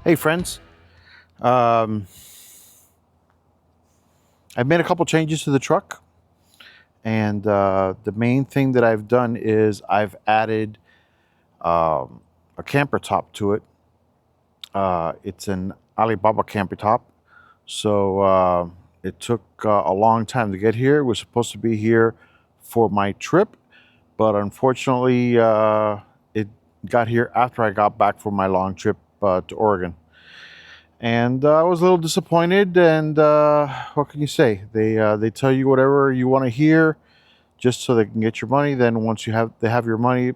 Hey friends, um, I've made a couple changes to the truck, and the main thing that I've done is I've added a camper top to it. It's an Alibaba camper top, so it took a long time to get here. It was supposed to be here for my trip, but unfortunately, it got here after I got back from my long trip to Oregon. And I was a little disappointed. And what can you say? They tell you whatever you want to hear, just so they can get your money. Then once they have your money,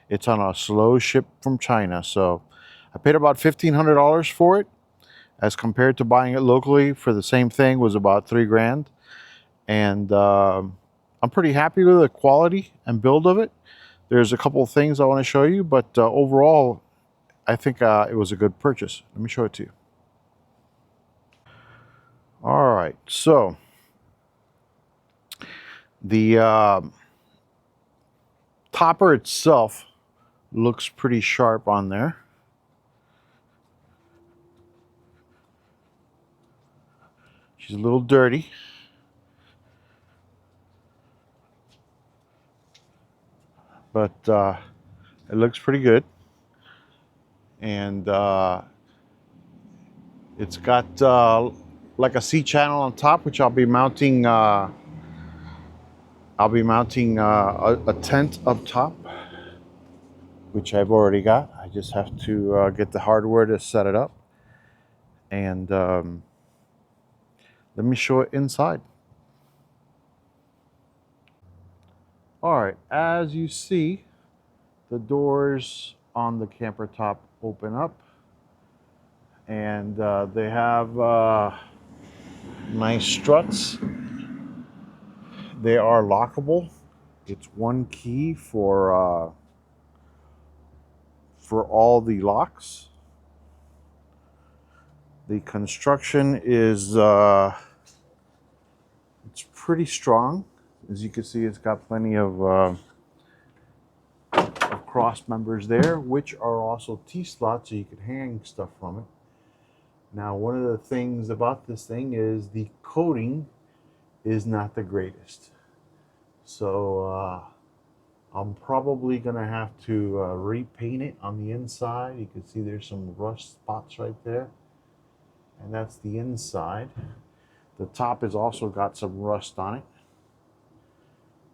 it's on a slow ship from China. So I paid about $1,500 for it, as compared to buying it locally for the same thing was about 3 grand. And I'm pretty happy with the quality and build of it. There's a couple of things I want to show you, but overall, I think it was a good purchase. Let me show it to you. All right, so the topper itself looks pretty sharp on there. She's a little dirty, but it looks pretty good. And it's got like a C channel on top, which I'll be mounting. A tent up top, which I've already got. I just have to get the hardware to set it up. And let me show it inside. All right, as you see, the doors on the camper top open up, and they have nice struts. They are lockable. It's one key for all the locks. The construction is it's pretty strong. As you can see, it's got plenty of cross members there, which are also T-slots, so you can hang stuff from it. Now, one of the things about this thing is the coating is not the greatest. So I'm probably gonna have to repaint it on the inside. You can see there's some rust spots right there, and that's the inside. The top has also got some rust on it,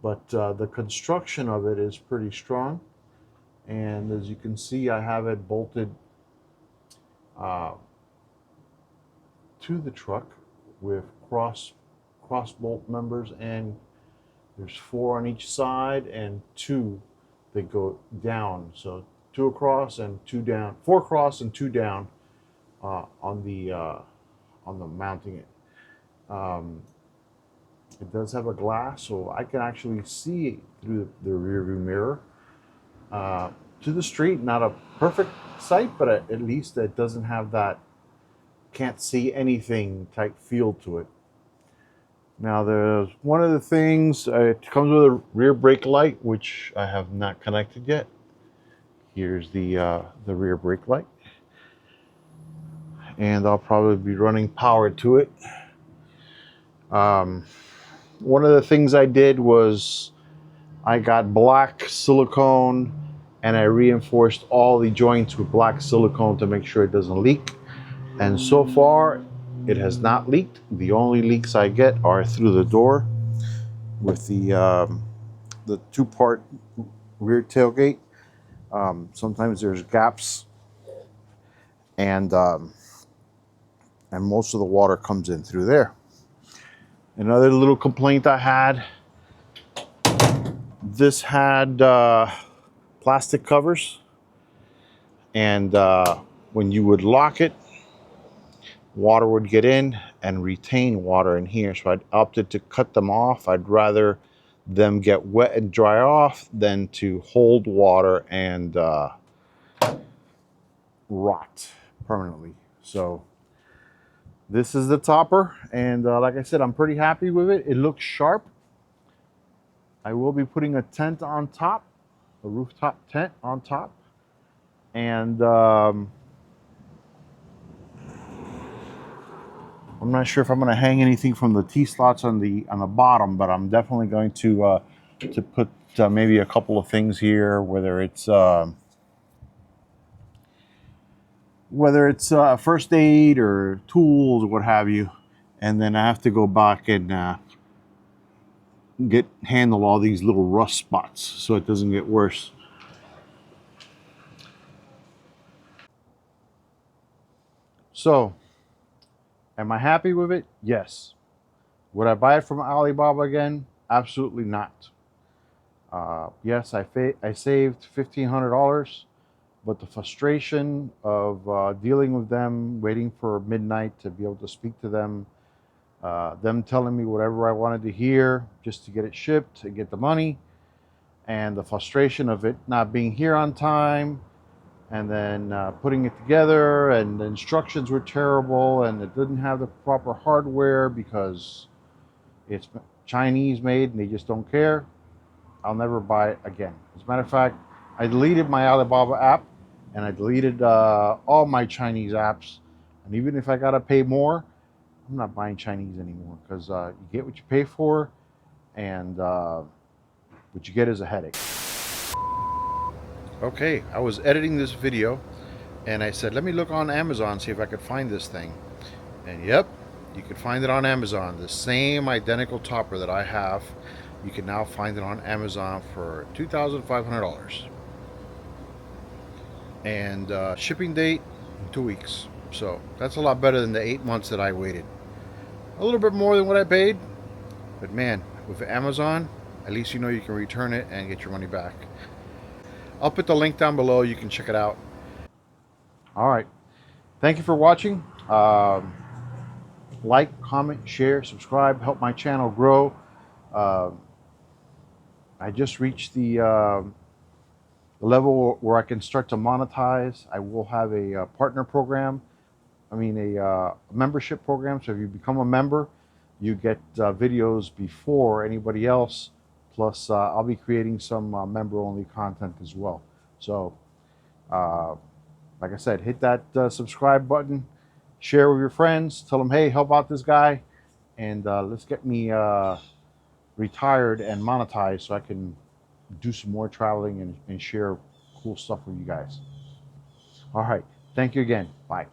but the construction of it is pretty strong. And as you can see, I have it bolted uh, to the truck with cross bolt members, and there's 4 on each side and 2 that go down. So 2 across and 2 down, 4 across and 2 down on the mounting it. It does have a glass, so I can actually see through the rear view mirror to the street. Not a perfect sight, but at least it doesn't have that can't see anything type feel to it. Now, there's one of the things, it comes with a rear brake light, which I have not connected yet. Here's the rear brake light, and I'll probably be running power to it. One of the things I did was I got black silicone, and I reinforced all the joints with black silicone to make sure it doesn't leak. And so far, it has not leaked. The only leaks I get are through the door with the 2-part rear tailgate. Sometimes there's gaps, and most of the water comes in through there. Another little complaint I had, this had plastic covers, and when you would lock it, water would get in and retain water in here. So I opted to cut them off. I'd rather them get wet and dry off than to hold water and rot permanently. So this is the topper, and like I said, I'm pretty happy with it. It looks sharp. I will be putting a tent on top, a rooftop tent on top, and I'm not sure if I'm going to hang anything from the T-slots on the bottom, but I'm definitely going to put maybe a couple of things here, whether it's first aid or tools or what have you. And then I have to go back and handle all these little rust spots so it doesn't get worse. So, am I happy with it? Yes. Would I buy it from Alibaba again? Absolutely not. Yes, I saved $1,500, but the frustration of dealing with them, waiting for midnight to be able to speak to them, them telling me whatever I wanted to hear just to get it shipped and get the money, and the frustration of it not being here on time, and then putting it together, and the instructions were terrible, and it didn't have the proper hardware because it's Chinese made and they just don't care. I'll never buy it again. As a matter of fact, I deleted my Alibaba app and I deleted all my Chinese apps. And even if I gotta pay more, I'm not buying Chinese anymore because you get what you pay for, and what you get is a headache. Okay, I was editing this video and I said, let me look on Amazon, see if I could find this thing. And yep, you can find it on Amazon. The same identical topper that I have, you can now find it on Amazon for $2,500. And shipping date, 2 weeks. So that's a lot better than the 8 months that I waited. A little bit more than what I paid, but man, with Amazon, at least you know you can return it and get your money back. I'll put the link down below. You can check it out. All right. Thank you for watching. Like, comment, share, subscribe, help my channel grow. Uh, I just reached the level where I can start to monetize. I will have a partner program. A membership program. So if you become a member, you get videos before anybody else. Plus, I'll be creating some member-only content as well. So, like I said, hit that subscribe button, share with your friends, tell them, hey, help out this guy, and let's get me retired and monetized so I can do some more traveling and share cool stuff with you guys. All right. Thank you again. Bye.